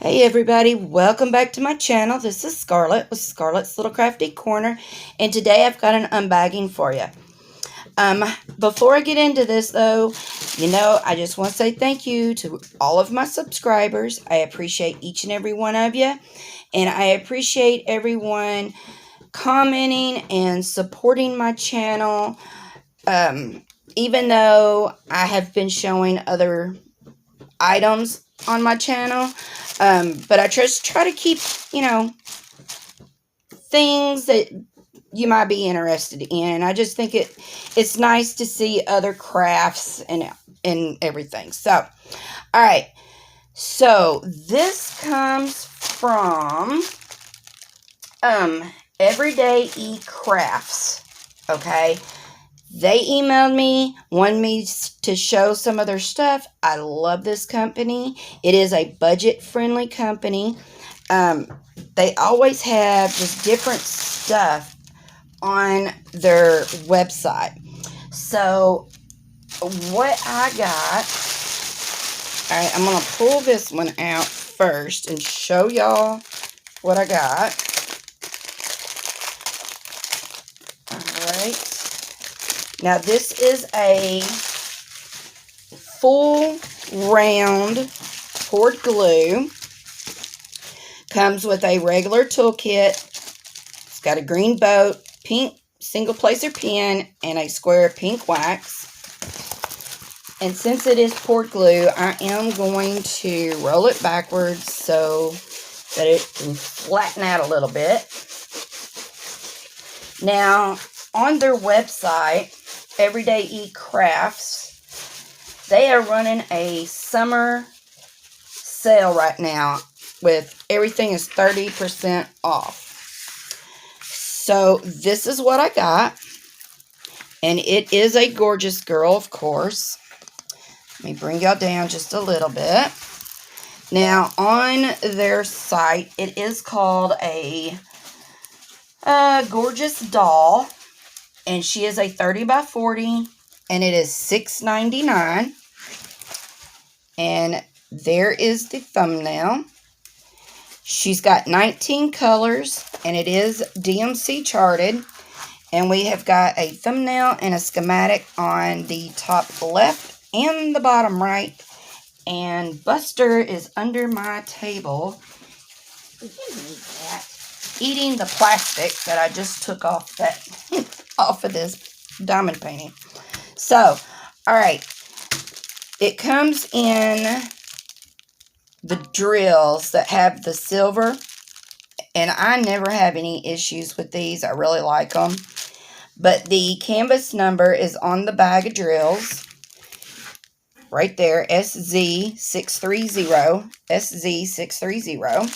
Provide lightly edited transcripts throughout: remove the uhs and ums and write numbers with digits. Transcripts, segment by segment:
Hey everybody, welcome back to my channel. This is Scarlett with Scarlett's Little Crafty Corner, and today I've got an unbagging for you. Before I get into this though, I just want to say thank you to all of my subscribers. I appreciate each and every one of you, and I appreciate everyone commenting and supporting my channel. Even though I have been showing other items on my channel, but I just try to keep, things that you might be interested in. I just think it's nice to see other crafts and everything. So, all right. So this comes from Everydayecrafts. Okay. They emailed me, wanted me to show some of their stuff. I love this company. It is a budget-friendly company. They always have just different stuff on their website. So, what I got... Alright, I'm going to pull this one out first and show y'all what I got. Alright. Now, this is a full round poured glue. Comes with a regular toolkit. It's got a green boat, pink single placer pen, and a square pink wax. And since it is poured glue, I am going to roll it backwards so that it can flatten out a little bit. Now, on their website, Everydayecrafts, they are running a summer sale right now with everything is 30% off. So this is what I got, and it is a gorgeous girl, of course. Let me bring y'all down just a little bit. Now, on their site, it is called a gorgeous doll. And she is a 30 by 40, and it is $6.99. And there is the thumbnail. She's got 19 colors, and it is DMC charted. And we have got a thumbnail and a schematic on the top left and the bottom right. And Buster is under my table. Eating the plastic that I just took off off of this diamond painting. So, alright. It comes in the drills that have the silver. And I never have any issues with these. I really like them. But the canvas number is on the bag of drills. Right there. SZ630. SZ630.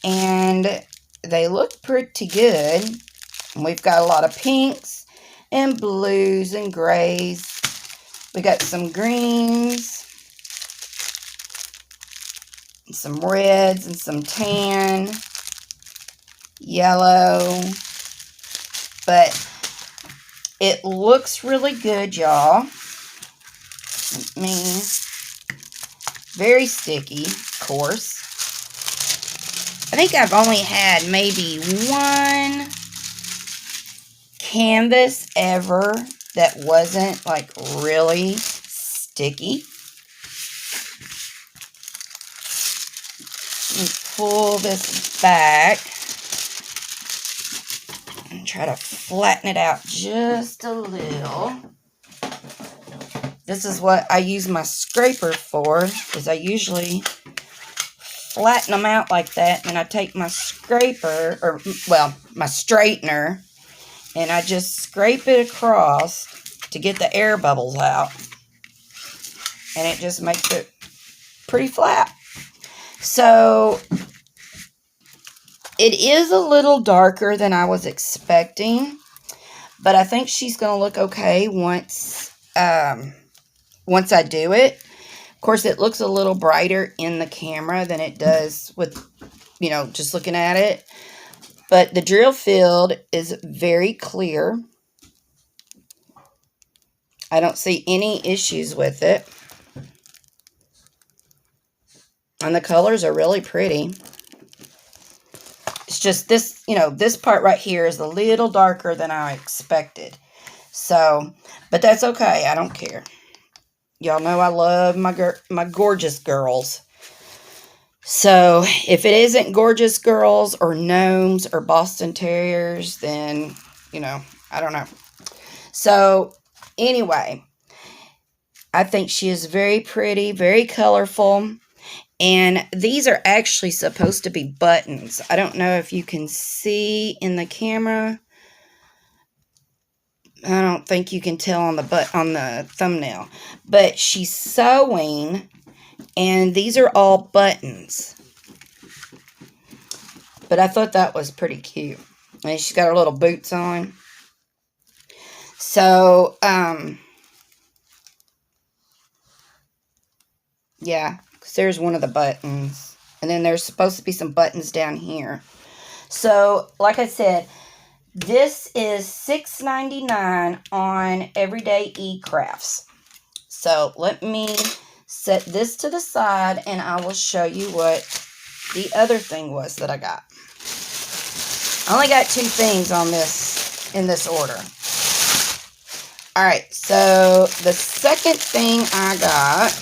And they look pretty good. We've got a lot of pinks and blues and grays. We got some greens, and some reds and some tan, yellow. But it looks really good, y'all. Very sticky, of course. I think I've only had maybe one canvas ever that wasn't like really sticky. Let me pull this back and try to flatten it out just a little. This is what I use my scraper for, is I usually flatten them out like that, and then I take my scraper, or, well, my straightener, and I just scrape it across to get the air bubbles out. And it just makes it pretty flat. So, it is a little darker than I was expecting, but I think she's going to look okay once I do it. Of course, it looks a little brighter in the camera than it does with, just looking at it. But the drill field is very clear. I don't see any issues with it. And the colors are really pretty. It's just this, you know, this part right here is a little darker than I expected. So, but that's okay. I don't care. Y'all know I love my gorgeous girls. So, if it isn't gorgeous girls or gnomes or Boston Terriers, then, you know, I don't know. So, anyway, I think she is very pretty, very colorful. And these are actually supposed to be buttons. I don't know if you can see in the camera. I don't think you can tell on the thumbnail. But she's sewing, and these are all buttons. But I thought that was pretty cute. And she's got her little boots on. So, yeah, because there's one of the buttons. And then there's supposed to be some buttons down here. So, like I said, this is $6.99 on Everydayecrafts. So, let me set this to the side, and I will show you what the other thing was that I got. I only got 2 things on this, in this order. Alright, so the second thing I got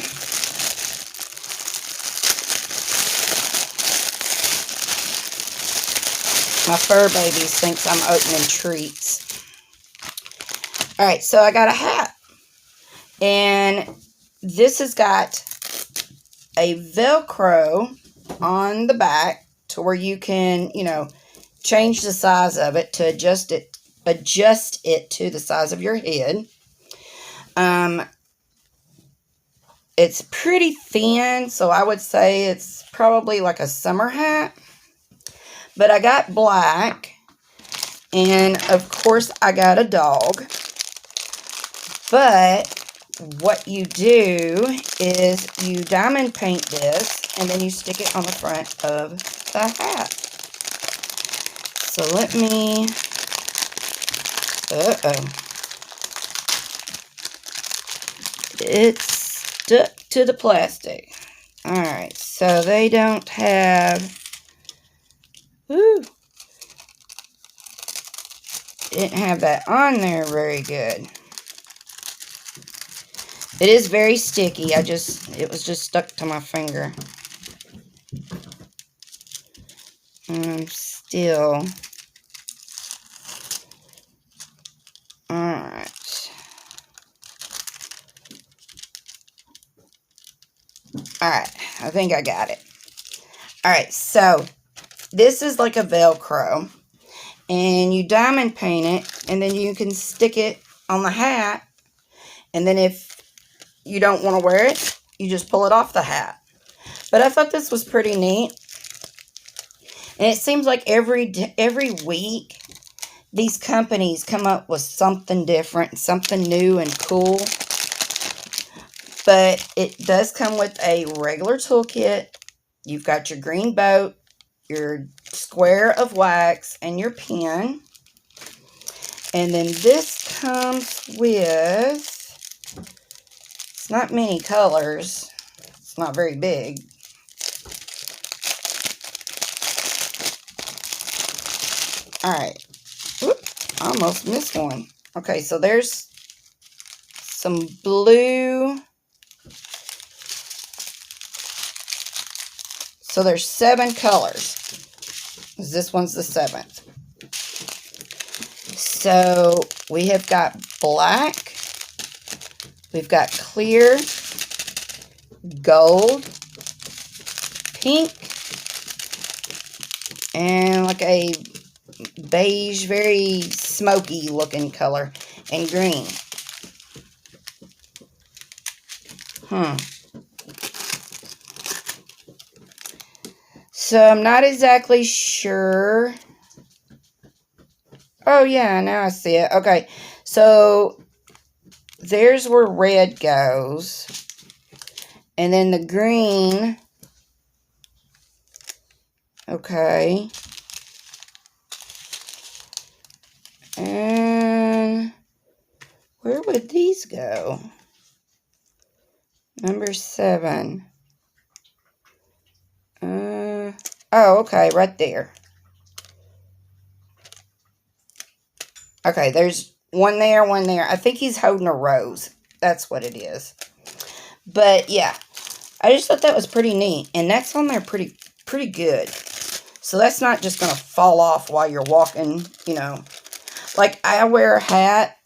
my fur babies thinks I'm opening treats. Alright, so I got a hat. And this has got a Velcro on the back to where you can, you know, change the size of it to adjust it to the size of your head. It's pretty thin, so I would say it's probably like a summer hat. But I got black, and of course I got a dog. But what you do is you diamond paint this, and then you stick it on the front of the hat. So let me, it's stuck to the plastic. Alright, so they don't have, didn't have that on there very good. It is very sticky. It was just stuck to my finger. Still. Alright. Alright, I think I got it. Alright, so this is like a Velcro. And you diamond paint it, and then you can stick it on the hat. And then if you don't want to wear it, you just pull it off the hat. But I thought this was pretty neat. And it seems like every week, these companies come up with something different, something new and cool. But it does come with a regular toolkit. You've got your green boat, your square of wax, and your pen. And then this comes with, it's not many colors. It's not very big. Alright. I almost missed one. Okay, so there's some blue. So there's 7 colors. This one's the 7th. So we have got black. We've got clear, gold, pink, and like a beige, very smoky looking color, and green. So I'm not exactly sure. Oh yeah, now I see it. Okay, so there's where red goes. And then the green. Okay. And where would these go? Number 7. Oh, okay, right there. Okay, there's one there, one there. I think he's holding a rose. That's what it is. But yeah, I just thought that was pretty neat. And that's on there pretty good. So that's not just going to fall off while you're walking, you know. Like, I wear a hat,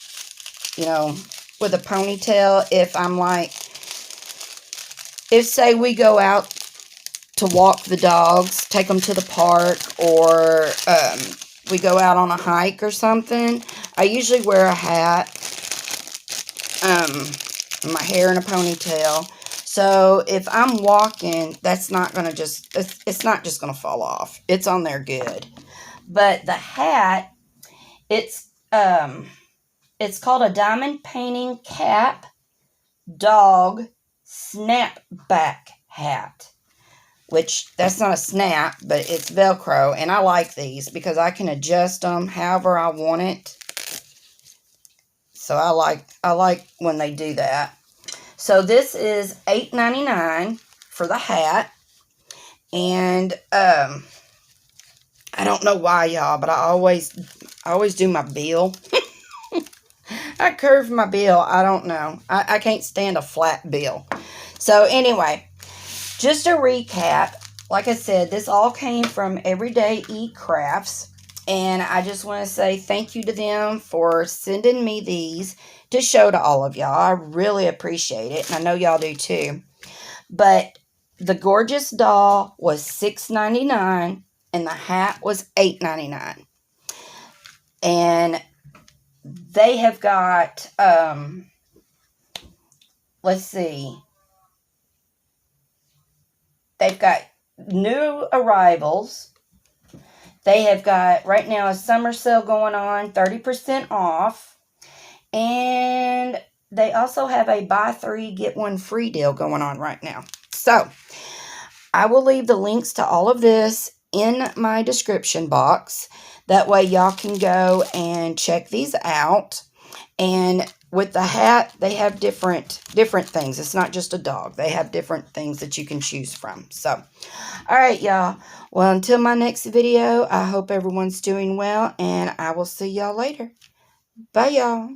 you know, with a ponytail if I'm like, if say we go out to walk the dogs, take them to the park, or we go out on a hike or something, I usually wear a hat, my hair in a ponytail. So if I'm walking, that's not going to just, it's not just going to fall off. It's on there good. But the hat, it's called a diamond painting cap dog snapback hat. Which, that's not a snap, but it's Velcro. And I like these because I can adjust them however I want it. So I like when they do that. So this is $8.99 for the hat. And I don't know why, y'all, but I always do my bill. I curve my bill. I don't know. I can't stand a flat bill. So anyway, just a recap, like I said, this all came from Everydayecrafts, and I just want to say thank you to them for sending me these to show to all of y'all. I really appreciate it, and I know y'all do too. But the gorgeous doll was $6.99, and the hat was $8.99. And they have got, let's see. They've got new arrivals. They have got, right now, a summer sale going on, 30% off. And they also have a buy 3, get 1 free deal going on right now. So, I will leave the links to all of this in my description box. That way, y'all can go and check these out. And with the hat, they have different things. It's not just a dog. They have different things that you can choose from. So, all right, y'all. Well, until my next video, I hope everyone's doing well, and I will see y'all later. Bye, y'all.